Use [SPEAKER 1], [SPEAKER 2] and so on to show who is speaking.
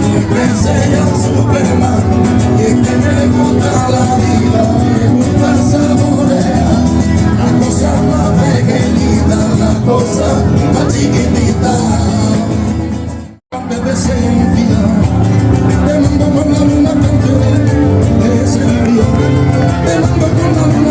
[SPEAKER 1] que sea Superman, y es que me gusta la vida, me gusta saborear las cosas más pequeñitas, las cosas más chiquititas. Antes de ser infiel, te mando con la luna canción de ese río, te mando con la luna.